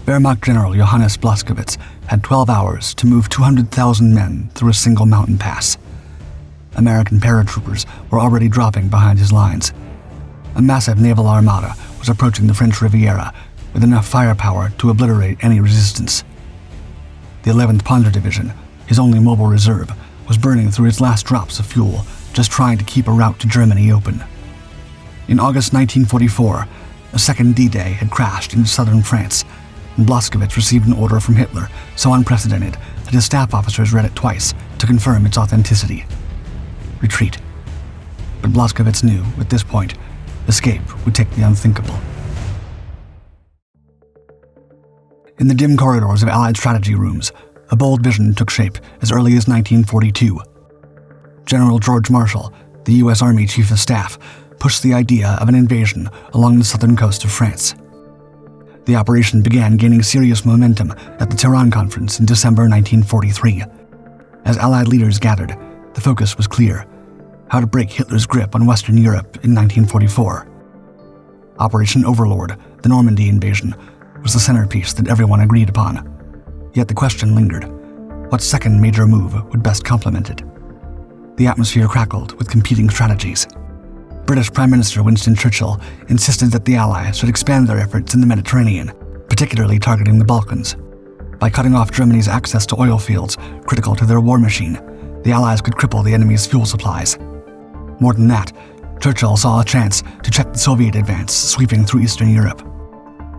Wehrmacht General Johannes Blaskowitz had 12 hours to move 200,000 men through a single mountain pass. American paratroopers were already dropping behind his lines. A massive naval armada was approaching the French Riviera with enough firepower to obliterate any resistance. The 11th Panzer Division, his only mobile reserve, was burning through its last drops of fuel, just trying to keep a route to Germany open. In August 1944, a second D-Day had crashed into southern France, and Blaskowitz received an order from Hitler so unprecedented that his staff officers read it twice to confirm its authenticity. Retreat. But Blaskowitz knew, at this point, escape would take the unthinkable. In the dim corridors of Allied strategy rooms, a bold vision took shape as early as 1942. General George Marshall, the U.S. Army Chief of Staff, pushed the idea of an invasion along the southern coast of France. The operation began gaining serious momentum at the Tehran Conference in December 1943. As Allied leaders gathered, the focus was clear: how to break Hitler's grip on Western Europe in 1944. Operation Overlord, the Normandy invasion, was the centerpiece that everyone agreed upon. Yet the question lingered: what second major move would best complement it? The atmosphere crackled with competing strategies. British Prime Minister Winston Churchill insisted that the Allies should expand their efforts in the Mediterranean, particularly targeting the Balkans. By cutting off Germany's access to oil fields critical to their war machine, the Allies could cripple the enemy's fuel supplies. More than that, Churchill saw a chance to check the Soviet advance sweeping through Eastern Europe.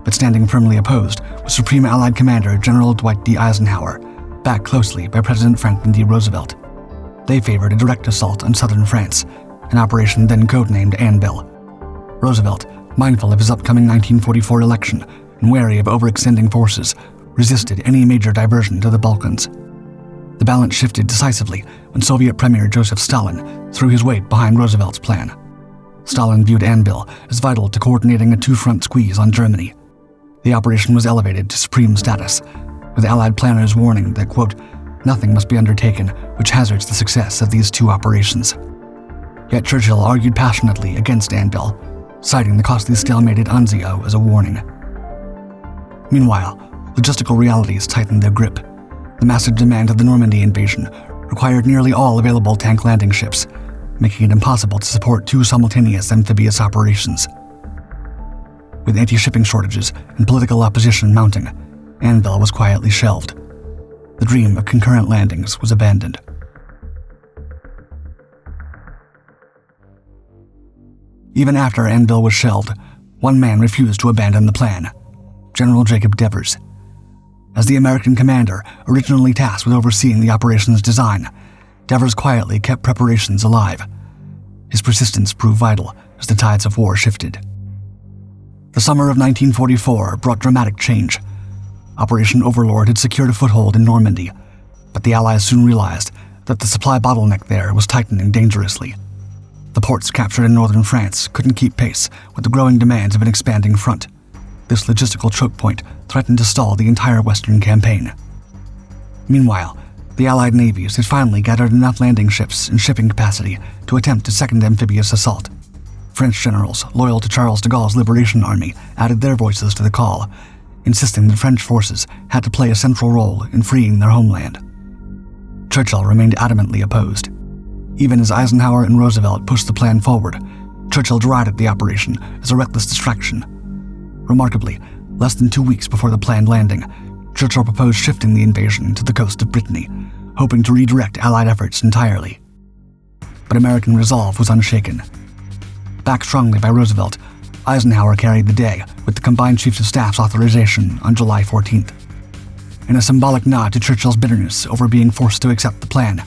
But standing firmly opposed was Supreme Allied Commander General Dwight D. Eisenhower, backed closely by President Franklin D. Roosevelt. They favored a direct assault on southern France, an operation then codenamed Anvil. Roosevelt, mindful of his upcoming 1944 election and wary of overextending forces, resisted any major diversion to the Balkans. The balance shifted decisively when Soviet Premier Joseph Stalin threw his weight behind Roosevelt's plan. Stalin viewed Anvil as vital to coordinating a two-front squeeze on Germany. The operation was elevated to supreme status, with Allied planners warning that, quote, nothing must be undertaken which hazards the success of these two operations. Yet Churchill argued passionately against Anvil, citing the costly stalemate at Anzio as a warning. Meanwhile, logistical realities tightened their grip. The massive demand of the Normandy invasion required nearly all available tank landing ships, making it impossible to support two simultaneous amphibious operations. With anti-shipping shortages and political opposition mounting, Anvil was quietly shelved. The dream of concurrent landings was abandoned. Even after Anvil was shelved, one man refused to abandon the plan: General Jacob Devers. As the American commander originally tasked with overseeing the operation's design, Devers quietly kept preparations alive. His persistence proved vital as the tides of war shifted. The summer of 1944 brought dramatic change. Operation Overlord had secured a foothold in Normandy, but the Allies soon realized that the supply bottleneck there was tightening dangerously. The ports captured in northern France couldn't keep pace with the growing demands of an expanding front. This logistical choke point threatened to stall the entire Western campaign. Meanwhile, the Allied navies had finally gathered enough landing ships and shipping capacity to attempt a second amphibious assault. French generals loyal to Charles de Gaulle's Liberation Army added their voices to the call, insisting that French forces had to play a central role in freeing their homeland. Churchill remained adamantly opposed. Even as Eisenhower and Roosevelt pushed the plan forward, Churchill derided the operation as a reckless distraction. Remarkably, less than 2 weeks before the planned landing, Churchill proposed shifting the invasion to the coast of Brittany, hoping to redirect Allied efforts entirely. But American resolve was unshaken. Backed strongly by Roosevelt, Eisenhower carried the day with the combined Chiefs of Staff's authorization on July 14th. In a symbolic nod to Churchill's bitterness over being forced to accept the plan,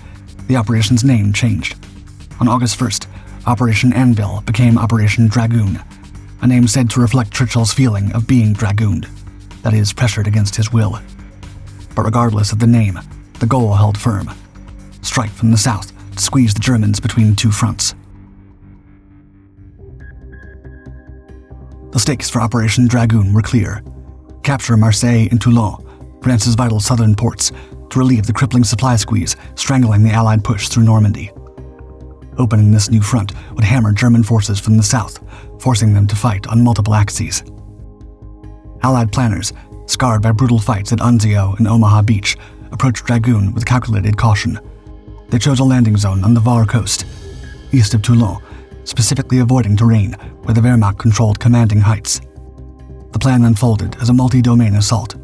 the operation's name changed. On August 1st, Operation Anvil became Operation Dragoon, a name said to reflect Churchill's feeling of being dragooned, that is, pressured against his will. But regardless of the name, the goal held firm: strike from the south to squeeze the Germans between two fronts. The stakes for Operation Dragoon were clear: capture Marseille and Toulon, France's vital southern ports, to relieve the crippling supply squeeze strangling the Allied push through Normandy. Opening this new front would hammer German forces from the south, forcing them to fight on multiple axes. Allied planners, scarred by brutal fights at Anzio and Omaha Beach, approached Dragoon with calculated caution. They chose a landing zone on the Var coast, east of Toulon, specifically avoiding terrain where the Wehrmacht controlled commanding heights. The plan unfolded as a multi-domain assault.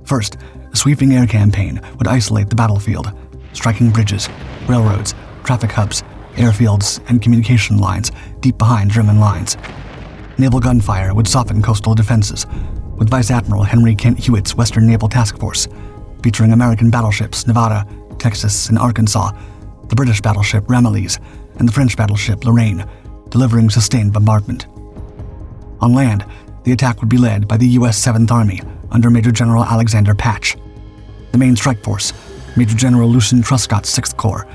First, a sweeping air campaign would isolate the battlefield, striking bridges, railroads, traffic hubs, airfields, and communication lines deep behind German lines. Naval gunfire would soften coastal defenses, with Vice Admiral Henry Kent Hewitt's Western Naval Task Force, featuring American battleships Nevada, Texas, and Arkansas, the British battleship Ramillies, and the French battleship Lorraine, delivering sustained bombardment. On land, the attack would be led by the U.S. 7th Army under Major General Alexander Patch. The main strike force, Major General Lucien Truscott's 6th Corps,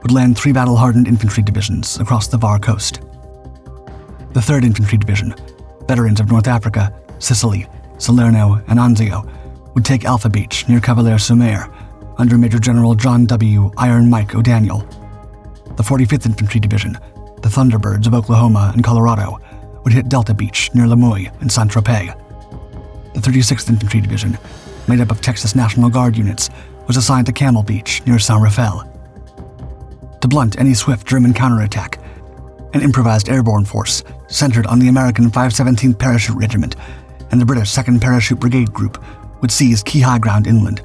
would land 3 battle-hardened infantry divisions across the Var coast. The 3rd Infantry Division, veterans of North Africa, Sicily, Salerno, and Anzio, would take Alpha Beach near Cavalier-sur-Mer under Major General John W. Iron Mike O'Daniel. The 45th Infantry Division, the Thunderbirds of Oklahoma and Colorado, would hit Delta Beach near Lemoy and Saint-Tropez. The 36th Infantry Division, made up of Texas National Guard units, was assigned to Camel Beach near Saint-Raphael. To blunt any swift German counterattack, an improvised airborne force centered on the American 517th Parachute Regiment and the British 2nd Parachute Brigade Group would seize key high ground inland.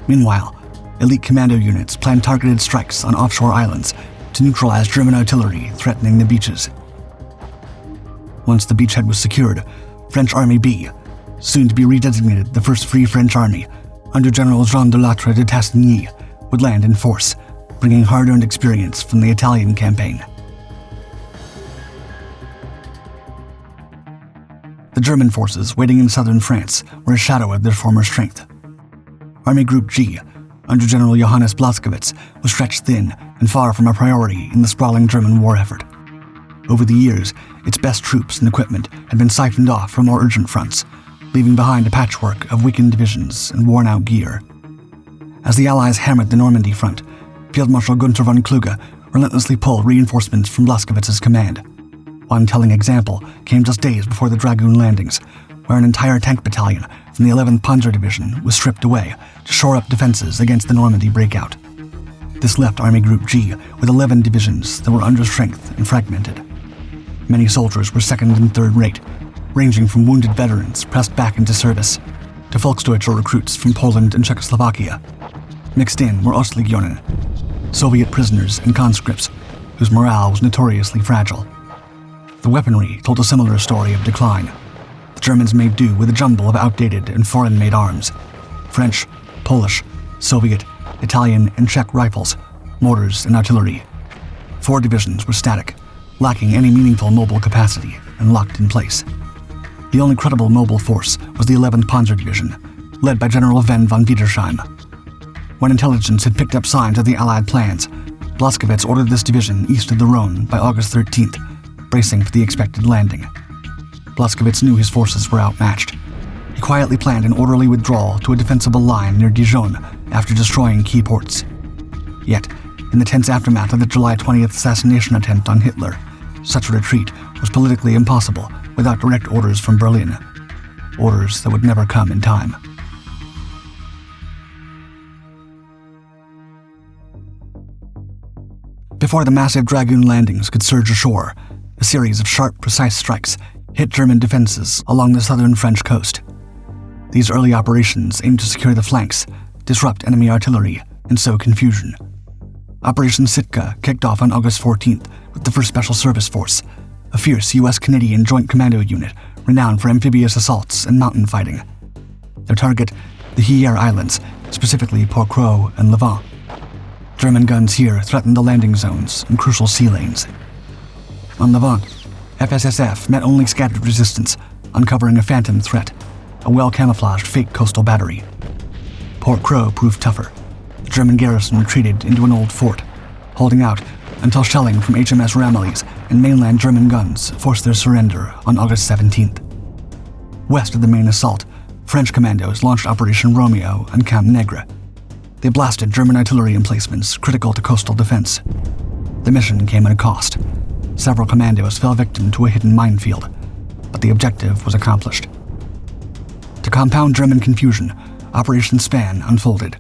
Meanwhile, elite commando units planned targeted strikes on offshore islands to neutralize German artillery threatening the beaches. Once the beachhead was secured, French Army B, soon to be redesignated the First Free French Army, under General Jean de Lattre de Tassigny, would land in force, bringing hard-earned experience from the Italian campaign. The German forces waiting in southern France were a shadow of their former strength. Army Group G, under General Johannes Blaskowitz, was stretched thin and far from a priority in the sprawling German war effort. Over the years, its best troops and equipment had been siphoned off for more urgent fronts, leaving behind a patchwork of weakened divisions and worn-out gear. As the Allies hammered the Normandy front, Field Marshal Gunther von Kluge relentlessly pulled reinforcements from Blaskowitz's command. One telling example came just days before the Dragoon landings, where an entire tank battalion from the 11th Panzer Division was stripped away to shore up defenses against the Normandy breakout. This left Army Group G with 11 divisions that were under strength and fragmented. Many soldiers were second and third rate, ranging from wounded veterans pressed back into service to Volksdeutsche recruits from Poland and Czechoslovakia. Mixed in were Ostlegionen, Soviet prisoners and conscripts whose morale was notoriously fragile. The weaponry told a similar story of decline. The Germans made do with a jumble of outdated and foreign-made arms: French, Polish, Soviet, Italian, and Czech rifles, mortars, and artillery. 4 divisions were static, lacking any meaningful mobile capacity and locked in place. The only credible mobile force was the 11th Panzer Division, led by General Venn von Wiedersheim. When intelligence had picked up signs of the Allied plans, Blaskowitz ordered this division east of the Rhone by August 13th, bracing for the expected landing. Blaskowitz knew his forces were outmatched. He quietly planned an orderly withdrawal to a defensible line near Dijon after destroying key ports. Yet, in the tense aftermath of the July 20th assassination attempt on Hitler, such a retreat was politically impossible without direct orders from Berlin. Orders that would never come in time. Before the massive Dragoon landings could surge ashore, a series of sharp, precise strikes hit German defenses along the southern French coast. These early operations aimed to secure the flanks, disrupt enemy artillery, and sow confusion. Operation Sitka kicked off on August 14th with the 1st Special Service Force, a fierce U.S.-Canadian joint commando unit renowned for amphibious assaults and mountain fighting. Their target, the Hyer Islands, specifically Port-Cros and Levant. German guns here threatened the landing zones and crucial sea lanes. On Levant, FSSF met only scattered resistance, uncovering a phantom threat, a well-camouflaged fake coastal battery. Port-Cros proved tougher. The German garrison retreated into an old fort, holding out until shelling from HMS Ramillies and mainland German guns forced their surrender on August 17th. West of the main assault, French commandos launched Operation Romeo and Camp Negre. They blasted German artillery emplacements critical to coastal defense. The mission came at a cost. Several commandos fell victim to a hidden minefield, but the objective was accomplished. To compound German confusion, Operation Span unfolded,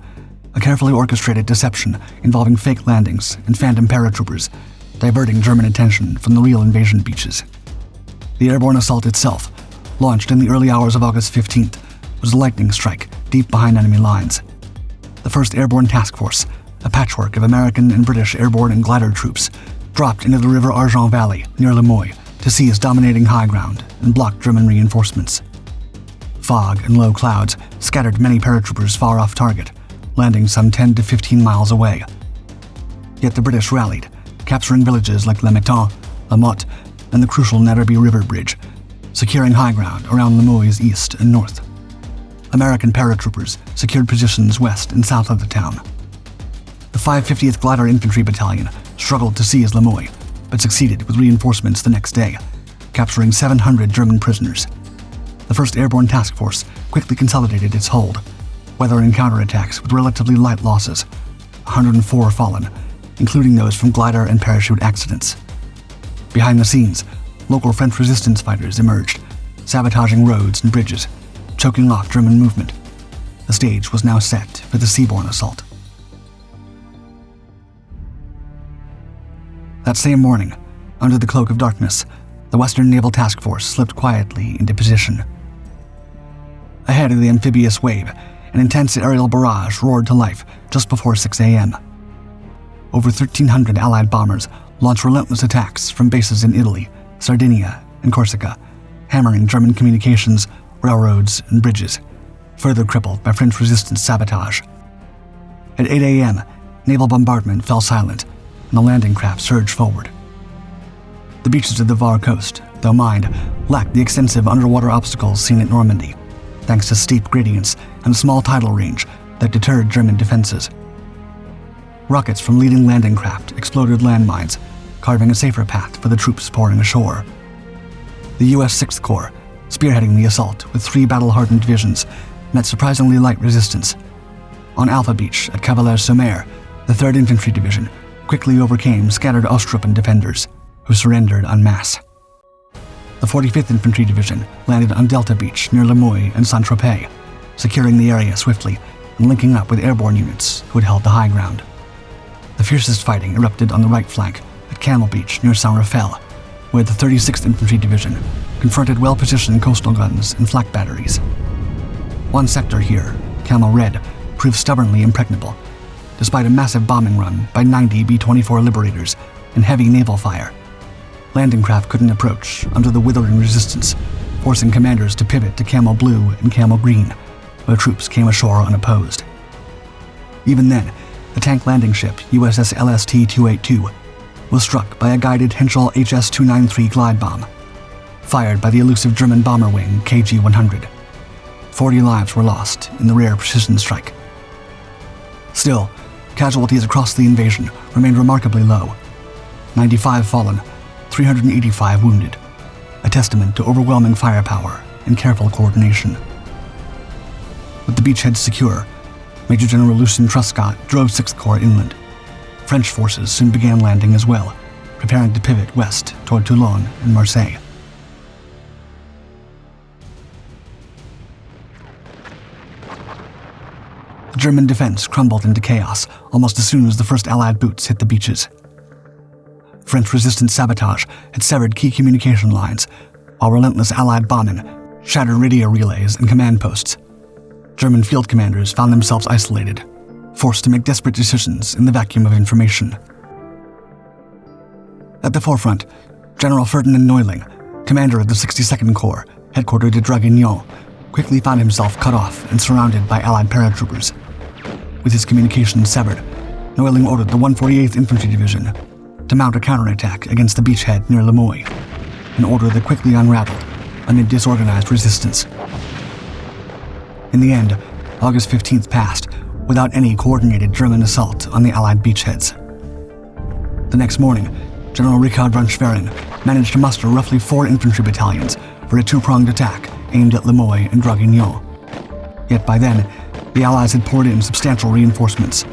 a carefully orchestrated deception involving fake landings and phantom paratroopers, diverting German attention from the real invasion beaches. The airborne assault itself, launched in the early hours of August 15th, was a lightning strike deep behind enemy lines. The 1st Airborne Task Force, a patchwork of American and British airborne and glider troops, dropped into the River Argent Valley near Le Moy to seize dominating high ground and block German reinforcements. Fog and low clouds scattered many paratroopers far off target, landing some 10 to 15 miles away. Yet the British rallied, capturing villages like Le Metan, La Motte, and the crucial Netterby River Bridge, securing high ground around Le Moy's east and north. American paratroopers secured positions west and south of the town. The 550th Glider Infantry Battalion struggled to seize Le Moy, but succeeded with reinforcements the next day, capturing 700 German prisoners. The 1st Airborne Task Force quickly consolidated its hold, weathering counterattacks with relatively light losses, 104 fallen, including those from glider and parachute accidents. Behind the scenes, local French resistance fighters emerged, sabotaging roads and bridges, choking off German movement. The stage was now set for the seaborne assault. That same morning, under the cloak of darkness, the Western Naval Task Force slipped quietly into position. Ahead of the amphibious wave, an intense aerial barrage roared to life just before 6 a.m. Over 1,300 Allied bombers launched relentless attacks from bases in Italy, Sardinia, and Corsica, hammering German communications, railroads, and bridges, further crippled by French resistance sabotage. At 8 a.m., naval bombardment fell silent, and the landing craft surged forward. The beaches of the Var coast, though mined, lacked the extensive underwater obstacles seen at Normandy, thanks to steep gradients and a small tidal range that deterred German defenses. Rockets from leading landing craft exploded landmines, carving a safer path for the troops pouring ashore. The U.S. 6th Corps, spearheading the assault with 3 battle-hardened divisions, met surprisingly light resistance. On Alpha Beach at Cavalier-sur-Mer, the 3rd Infantry Division quickly overcame scattered Austroppen defenders, who surrendered en masse. The 45th Infantry Division landed on Delta Beach near Le Moy and Saint-Tropez, securing the area swiftly and linking up with airborne units who had held the high ground. The fiercest fighting erupted on the right flank at Camel Beach near Saint-Raphael, where the 36th Infantry Division confronted well-positioned coastal guns and flak batteries. One sector here, Camel Red, proved stubbornly impregnable, despite a massive bombing run by 90 B-24 Liberators and heavy naval fire. Landing craft couldn't approach under the withering resistance, forcing commanders to pivot to Camel Blue and Camel Green, where troops came ashore unopposed. Even then, the tank landing ship USS LST-282 was struck by a guided Henschel HS-293 glide bomb, fired by the elusive German bomber wing KG-100. 40 lives were lost in the rare precision strike. Still, casualties across the invasion remained remarkably low. 95 fallen, 385 wounded, a testament to overwhelming firepower and careful coordination. With the beachhead secure, Major General Lucien Truscott drove 6th Corps inland. French forces soon began landing as well, preparing to pivot west toward Toulon and Marseille. The German defense crumbled into chaos almost as soon as the first Allied boots hit the beaches. French resistance sabotage had severed key communication lines, while relentless Allied bombing shattered radio relays and command posts. German field commanders found themselves isolated, forced to make desperate decisions in the vacuum of information. At the forefront, General Ferdinand Neuling, commander of the 62nd Corps, headquartered at Dragoon, quickly found himself cut off and surrounded by Allied paratroopers. With his communications severed, Neuling ordered the 148th Infantry Division to mount a counterattack against the beachhead near Le Moy, an order that quickly unraveled amid disorganized resistance. In the end, August 15th passed without any coordinated German assault on the Allied beachheads. The next morning, General Richard von Schwerin managed to muster roughly 4 infantry battalions for a 2-pronged attack aimed at Le Moy and Dragoon. Yet by then, the Allies had poured in substantial reinforcements,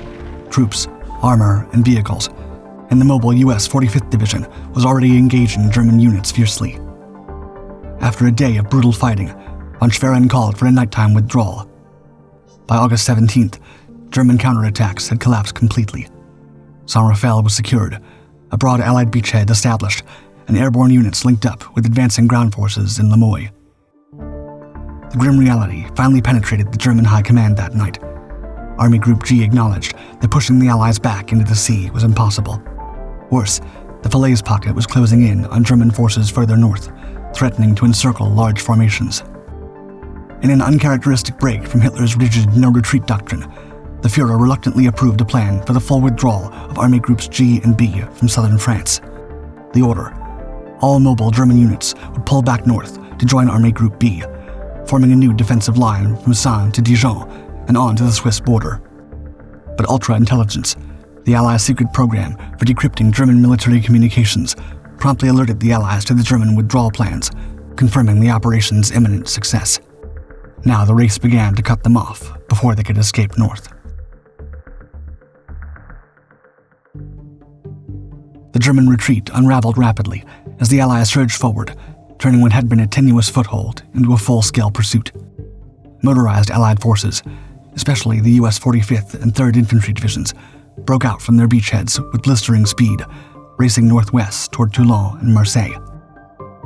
troops, armor, and vehicles, and the mobile U.S. 45th Division was already engaging German units fiercely. After a day of brutal fighting, von Schwerin called for a nighttime withdrawal. By August 17th, German counterattacks had collapsed completely. Saint-Raphael was secured, a broad Allied beachhead established, and airborne units linked up with advancing ground forces in Lemoy. The grim reality finally penetrated the German high command that night. Army Group G acknowledged that pushing the Allies back into the sea was impossible. Worse, the Falaise pocket was closing in on German forces further north, threatening to encircle large formations. In an uncharacteristic break from Hitler's rigid no-retreat doctrine, the Führer reluctantly approved a plan for the full withdrawal of Army Groups G and B from southern France. The order: all mobile German units would pull back north to join Army Group B, forming a new defensive line from Caen to Dijon and on to the Swiss border. But ultra-intelligence, the Allies' secret program for decrypting German military communications, promptly alerted the Allies to the German withdrawal plans, confirming the operation's imminent success. Now the race began to cut them off before they could escape north. The German retreat unraveled rapidly as the Allies surged forward, turning what had been a tenuous foothold into a full-scale pursuit. Motorized Allied forces, especially the U.S. 45th and 3rd Infantry Divisions, broke out from their beachheads with blistering speed, racing northwest toward Toulon and Marseille.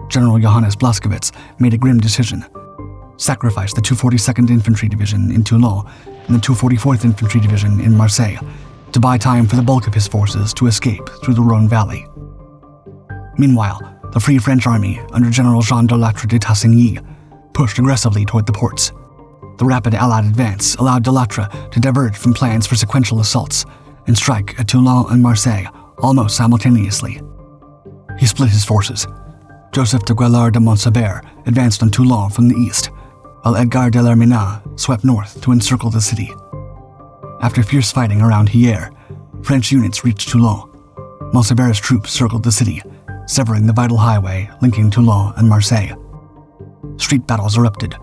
General Johannes Blaskowitz made a grim decision: sacrifice the 242nd Infantry Division in Toulon and the 244th Infantry Division in Marseille to buy time for the bulk of his forces to escape through the Rhone Valley. Meanwhile, the Free French Army under General Jean de Lattre de Tassigny pushed aggressively toward the ports. The rapid Allied advance allowed de Lattre to diverge from plans for sequential assaults and strike at Toulon and Marseille almost simultaneously. He split his forces. Joseph de Guillard de Montseber advanced on Toulon from the east, while Edgar de Lerminat swept north to encircle the city. After fierce fighting around Hyères, French units reached Toulon. Montseber's troops circled the city, severing the vital highway linking Toulon and Marseille. Street battles erupted.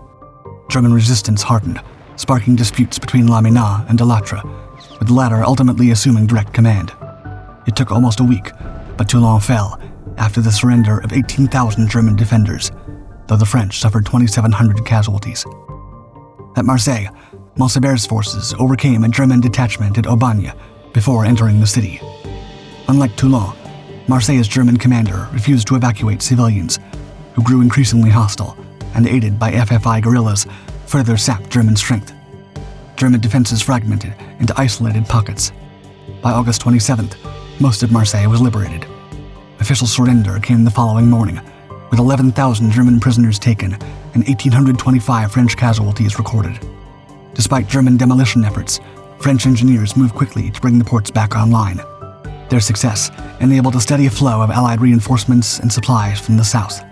German resistance hardened, sparking disputes between Lerminat and de Lattre, with the latter ultimately assuming direct command. It took almost a week, but Toulon fell after the surrender of 18,000 German defenders, though the French suffered 2,700 casualties. At Marseille, Montseber's forces overcame a German detachment at Aubagne before entering the city. Unlike Toulon, Marseille's German commander refused to evacuate civilians, who grew increasingly hostile and, aided by FFI guerrillas, further sapped German strength. German defenses fragmented into isolated pockets. By August 27th, most of Marseille was liberated. Official surrender came the following morning, with 11,000 German prisoners taken and 1,825 French casualties recorded. Despite German demolition efforts, French engineers moved quickly to bring the ports back online. Their success enabled a steady flow of Allied reinforcements and supplies from the south.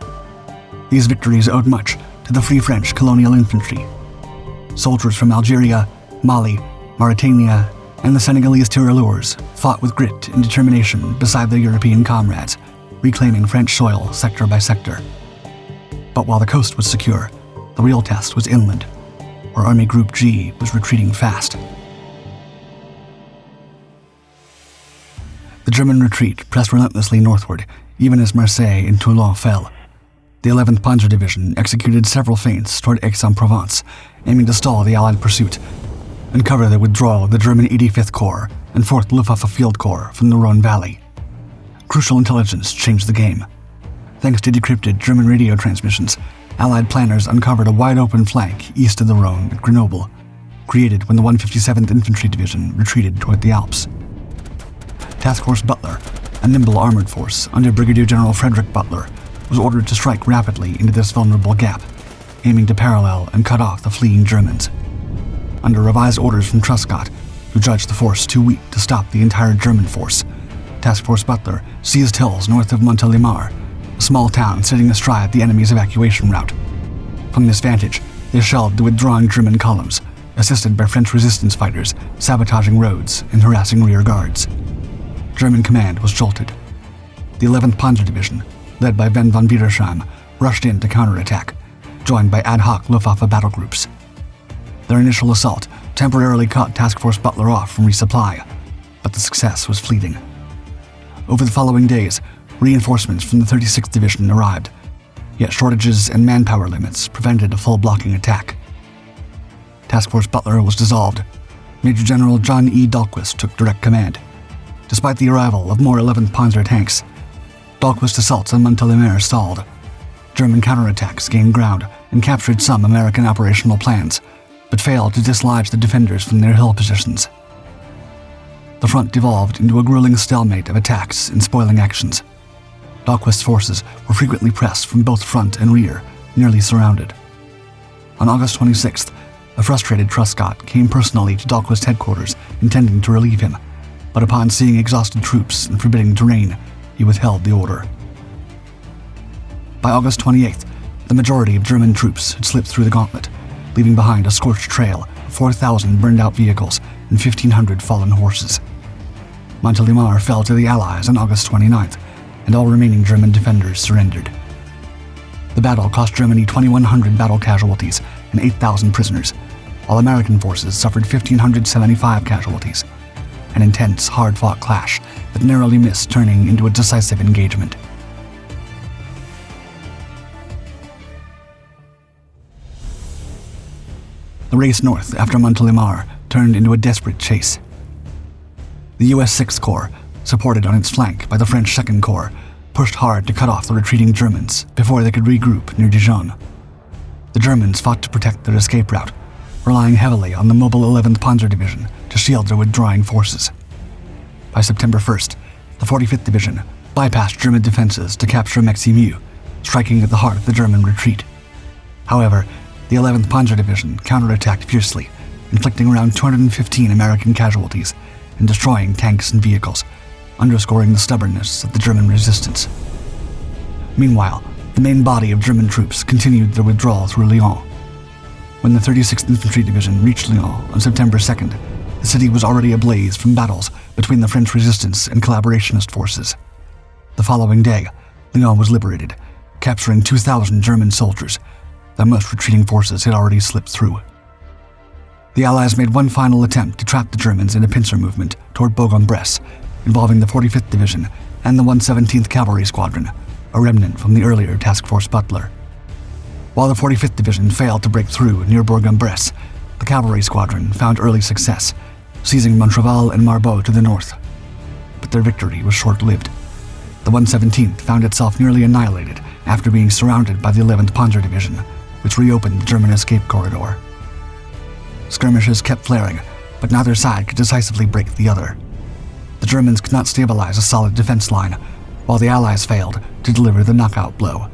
These victories owed much to the Free French colonial infantry. Soldiers from Algeria, Mali, Mauritania, and the Senegalese tirailleurs fought with grit and determination beside their European comrades, reclaiming French soil sector by sector. But while the coast was secure, the real test was inland, where Army Group G was retreating fast. The German retreat pressed relentlessly northward, even as Marseille and Toulon fell. The 11th Panzer Division executed several feints toward Aix-en-Provence, aiming to stall the Allied pursuit and cover the withdrawal of the German 85th Corps and 4th Luftwaffe Field Corps from the Rhone Valley. Crucial intelligence changed the game. Thanks to decrypted German radio transmissions, Allied planners uncovered a wide-open flank east of the Rhone at Grenoble, created when the 157th Infantry Division retreated toward the Alps. Task Force Butler, a nimble armored force under Brigadier General Frederick Butler, was ordered to strike rapidly into this vulnerable gap, aiming to parallel and cut off the fleeing Germans. Under revised orders from Truscott, who judged the force too weak to stop the entire German force, Task Force Butler seized hills north of Montélimar, a small town sitting astride the enemy's evacuation route. From this vantage, they shelled the withdrawing German columns, assisted by French resistance fighters sabotaging roads and harassing rear guards. German command was jolted. The 11th Panzer Division, led by Ben von Wiedersheim, rushed in to counterattack, joined by ad hoc Luftwaffe battle groups. Their initial assault temporarily cut Task Force Butler off from resupply, but the success was fleeting. Over the following days, reinforcements from the 36th Division arrived. Yet shortages and manpower limits prevented a full blocking attack. Task Force Butler was dissolved. Major General John E. Dahlquist took direct command. Despite the arrival of more 11th Panzer tanks, Dahlquist's assaults on Montélimar stalled. German counterattacks gained ground and captured some American operational plans, but failed to dislodge the defenders from their hill positions. The front devolved into a grueling stalemate of attacks and spoiling actions. Dahlquist's forces were frequently pressed from both front and rear, nearly surrounded. On August 26th, a frustrated Truscott came personally to Dahlquist's headquarters, intending to relieve him, but upon seeing exhausted troops and forbidding terrain, he withheld the order. By August 28th, the majority of German troops had slipped through the gauntlet, leaving behind a scorched trail of 4,000 burned-out vehicles and 1,500 fallen horses. Montélimar fell to the Allies on August 29th, and all remaining German defenders surrendered. The battle cost Germany 2,100 battle casualties and 8,000 prisoners, while American forces suffered 1,575 casualties, an intense, hard-fought clash that narrowly missed turning into a decisive engagement. The race north after Montélimar turned into a desperate chase. The U.S. 6th Corps, supported on its flank by the French 2nd Corps, pushed hard to cut off the retreating Germans before they could regroup near Dijon. The Germans fought to protect their escape route, relying heavily on the mobile 11th Panzer Division to shield their withdrawing forces. By September 1st, the 45th Division bypassed German defenses to capture Meximieux, striking at the heart of the German retreat. However, the 11th Panzer Division counterattacked fiercely, inflicting around 215 American casualties and destroying tanks and vehicles, underscoring the stubbornness of the German resistance. Meanwhile, the main body of German troops continued their withdrawal through Lyon. When the 36th Infantry Division reached Lyon on September 2nd, the city was already ablaze from battles between the French resistance and collaborationist forces. The following day, Lyon was liberated, capturing 2,000 German soldiers, that most retreating forces had already slipped through. The Allies made one final attempt to trap the Germans in a pincer movement toward Bourg-en-Bresse, involving the 45th Division and the 117th Cavalry Squadron, a remnant from the earlier Task Force Butler. While the 45th Division failed to break through near Bourg-en-Bresse, the Cavalry Squadron found early success, seizing Montrevel and Marbeau to the north. But their victory was short-lived. The 117th found itself nearly annihilated after being surrounded by the 11th Panzer Division, which reopened the German escape corridor. Skirmishes kept flaring, but neither side could decisively break the other. The Germans could not stabilize a solid defense line, while the Allies failed to deliver the knockout blow.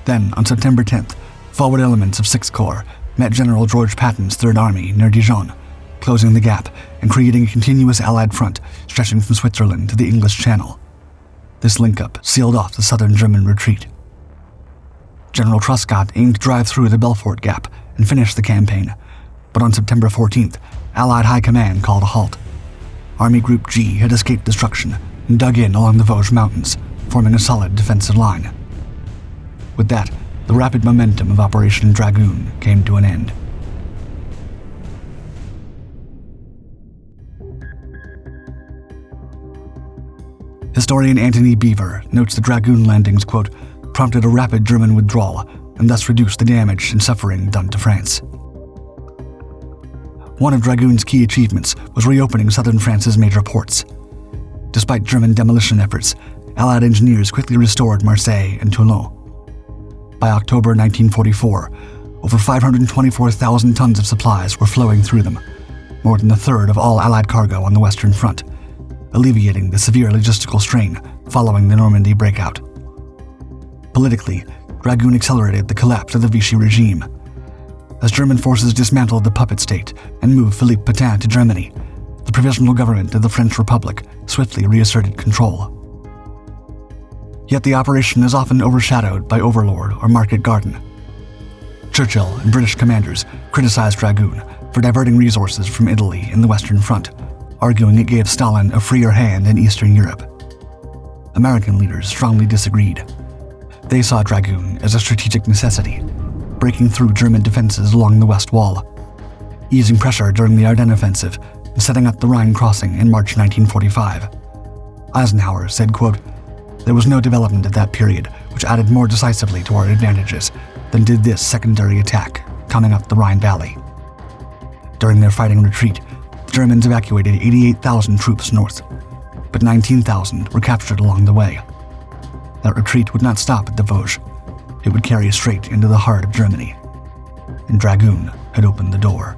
Then, on September 10th, forward elements of 6th Corps met General George Patton's Third Army near Dijon, closing the gap and creating a continuous Allied front stretching from Switzerland to the English Channel. This link-up sealed off the southern German retreat. General Truscott aimed to drive through the Belfort Gap and finish the campaign, but on September 14th, Allied High Command called a halt. Army Group G had escaped destruction and dug in along the Vosges Mountains, forming a solid defensive line. With that, the rapid momentum of Operation Dragoon came to an end. Historian Antony Beaver notes the Dragoon landings, quote, prompted a rapid German withdrawal and thus reduced the damage and suffering done to France. One of Dragoon's key achievements was reopening southern France's major ports. Despite German demolition efforts, Allied engineers quickly restored Marseille and Toulon. By October 1944, over 524,000 tons of supplies were flowing through them, more than a third of all Allied cargo on the Western Front, alleviating the severe logistical strain following the Normandy breakout. Politically, Dragoon accelerated the collapse of the Vichy regime. As German forces dismantled the puppet state and moved Philippe Pétain to Germany, the provisional government of the French Republic swiftly reasserted control. Yet the operation is often overshadowed by Overlord or Market Garden. Churchill and British commanders criticized Dragoon for diverting resources from Italy in the Western Front, arguing it gave Stalin a freer hand in Eastern Europe. American leaders strongly disagreed. They saw Dragoon as a strategic necessity, breaking through German defenses along the West Wall, easing pressure during the Ardennes Offensive, and setting up the Rhine crossing in March 1945. Eisenhower said, quote, "There was no development at that period which which added more decisively to our advantages than did this secondary attack coming up the Rhine Valley. During their fighting retreat, the Germans evacuated 88,000 troops north, but 19,000 were captured along the way. That retreat would not stop at the Vosges. It would carry straight into the heart of Germany, and Dragoon had opened the door.